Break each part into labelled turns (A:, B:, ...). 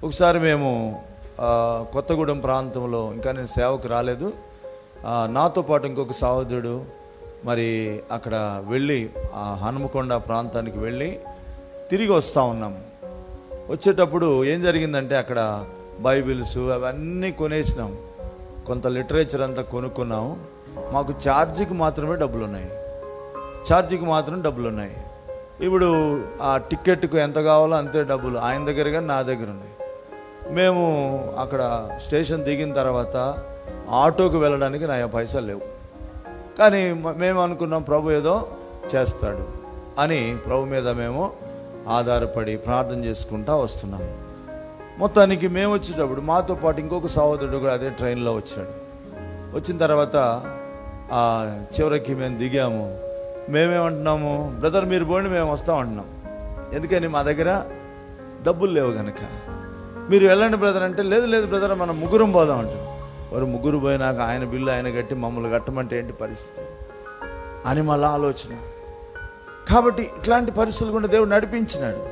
A: ఒకసారి మేము కొత్తగూడెం ప్రాంతంలో, ఇంకా నేను సేవకు రాలేదు, నాతో పాటు ఇంకొక సహోదరుడు మరి అక్కడ వెళ్ళి హనుమకొండ ప్రాంతానికి వెళ్ళి తిరిగి వస్తూ ఉన్నాము. వచ్చేటప్పుడు ఏం జరిగిందంటే అక్కడ బైబిల్స్ అవన్నీ కొనేసినాం, కొంత లిటరేచర్ అంతా కొనుక్కున్నాము. మాకు ఛార్జీకి మాత్రమే డబ్బులు ఉన్నాయి. ఇప్పుడు ఆ టికెట్కు ఎంత కావాలో అంతే డబ్బులు ఆయన దగ్గర కానీ నా దగ్గర ఉన్నాయి. మేము అక్కడ స్టేషన్ దిగిన తర్వాత ఆటోకు వెళ్ళడానికి నా పైసలు లేవు. కానీ మేము అనుకున్నాం ప్రభు ఏదో చేస్తాడు అని ప్రభు మీద మేము ఆధారపడి ప్రార్థన చేసుకుంటూ వస్తున్నాం. మొత్తానికి మేము వచ్చేటప్పుడు మాతో పాటు ఇంకొక సహోదరుడు కూడా అదే ట్రైన్లో వచ్చాడు. వచ్చిన తర్వాత చివరికి మేము దిగాము. మేమేమంటున్నాము, బ్రదర్ మీరు పోండి మేము వస్తామంటున్నాం. ఎందుకని మా దగ్గర డబ్బులు లేవు కనుక. మీరు వెళ్ళండి బ్రదర్ అంటే, లేదు బ్రదర్ మనం ముగ్గురం పోదాం అంటాం. వారు ముగ్గురు పోయినాక ఆయన బిల్లు ఆయన కట్టి మమ్మల్ని కట్టమంటే ఏంటి పరిస్థితి అని మళ్ళీ ఆలోచన. కాబట్టి ఇట్లాంటి పరిస్థితులు కూడా దేవుడు నడిపించినాడు.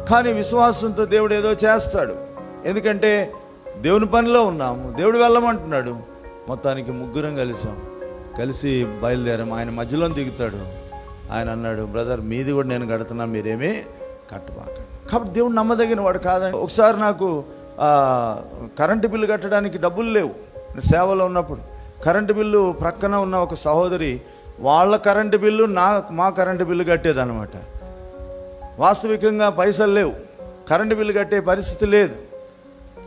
A: కానీ విశ్వాసంతో దేవుడు ఏదో చేస్తాడు. ఎందుకంటే దేవుని పనిలో ఉన్నాము, దేవుడు వెళ్ళమంటున్నాడు. మొత్తానికి ముగ్గురం కలిసి బయలుదేరాము. ఆయన మధ్యలో దిగుతాడు. ఆయన అన్నాడు, బ్రదర్ మీది కూడా నేను కడుతున్నా, మీరేమీ కట్టబాకండి. కాబట్టి దేవుడు నమ్మదగిన వాడు కాదండి. ఒకసారి నాకు కరెంటు బిల్లు కట్టడానికి డబ్బులు లేవు. సేవలో ఉన్నప్పుడు కరెంటు బిల్లు ప్రక్కన ఉన్న ఒక సహోదరి వాళ్ళ కరెంటు బిల్లు మా కరెంటు బిల్లు కట్టేదన్నమాట. వాస్తవికంగా పైసలు లేవు, కరెంటు బిల్లు కట్టే పరిస్థితి లేదు.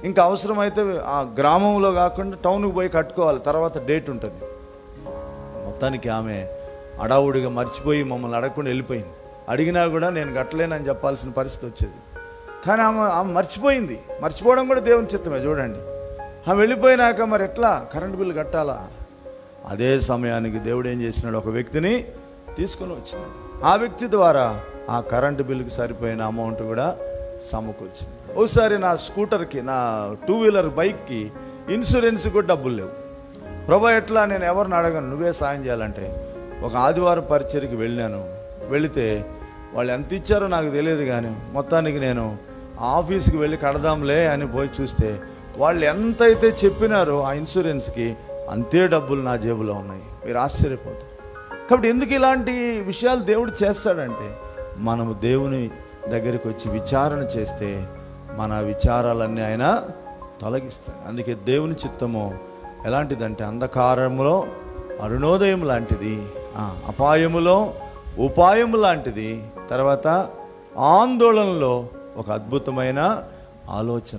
A: ఇంకా అవసరమైతే ఆ గ్రామంలో కాకుండా టౌన్కి పోయి కట్టుకోవాలి, తర్వాత డేట్ ఉంటుంది. మొత్తానికి ఆమె అడావుడిగా మర్చిపోయి మమ్మల్ని అడగకుండా వెళ్ళిపోయింది. అడిగినా కూడా నేను కట్టలేనని చెప్పాల్సిన పరిస్థితి వచ్చేది. కానీ ఆమె మర్చిపోవడం కూడా దేవుని చిత్తమే. చూడండి, ఆమె వెళ్ళిపోయినాక మరి ఎట్లా కరెంటు బిల్లు కట్టాలా? అదే సమయానికి దేవుడు ఏం చేసినాడు, ఒక వ్యక్తిని తీసుకొని వచ్చినాడు. ఆ వ్యక్తి ద్వారా ఆ కరెంటు బిల్లుకి సరిపోయిన అమౌంట్ కూడా సమకూర్చింది. ఒకసారి నా స్కూటర్కి, నా 2 వీలర్ బైక్కి ఇన్సూరెన్స్ కూడా డబ్బులు లేవు. ప్రభా ఎట్లా, నేను ఎవరిని అడగను, నువ్వే సాయం చేయాలంటే ఒక ఆదివారం పరిచర్కి వెళితే వాళ్ళు ఎంత ఇచ్చారో నాకు తెలియదు. కానీ మొత్తానికి నేను ఆఫీస్కి వెళ్ళి కడదాంలే అని పోయి చూస్తే వాళ్ళు ఎంతైతే చెప్పినారో ఆ ఇన్సూరెన్స్కి అంతే డబ్బులు నా జేబులో ఉన్నాయి. మీరు ఆశ్చర్యపోతారు. కాబట్టి ఎందుకు ఇలాంటి విషయాలు దేవుడు చేస్తాడంటే, మనము దేవుని దగ్గరికి వచ్చి విచారణ చేస్తే మన విచారాలన్నీ ఆయన తొలగిస్తాడు. అందుకే దేవుని చిత్తము ఎలాంటిదంటే అంధకారములో అరుణోదయం లాంటిది, అపాయములో ఉపాయము లాంటిది, తర్వాత ఆందోళనలో ఒక అద్భుతమైన ఆలోచన.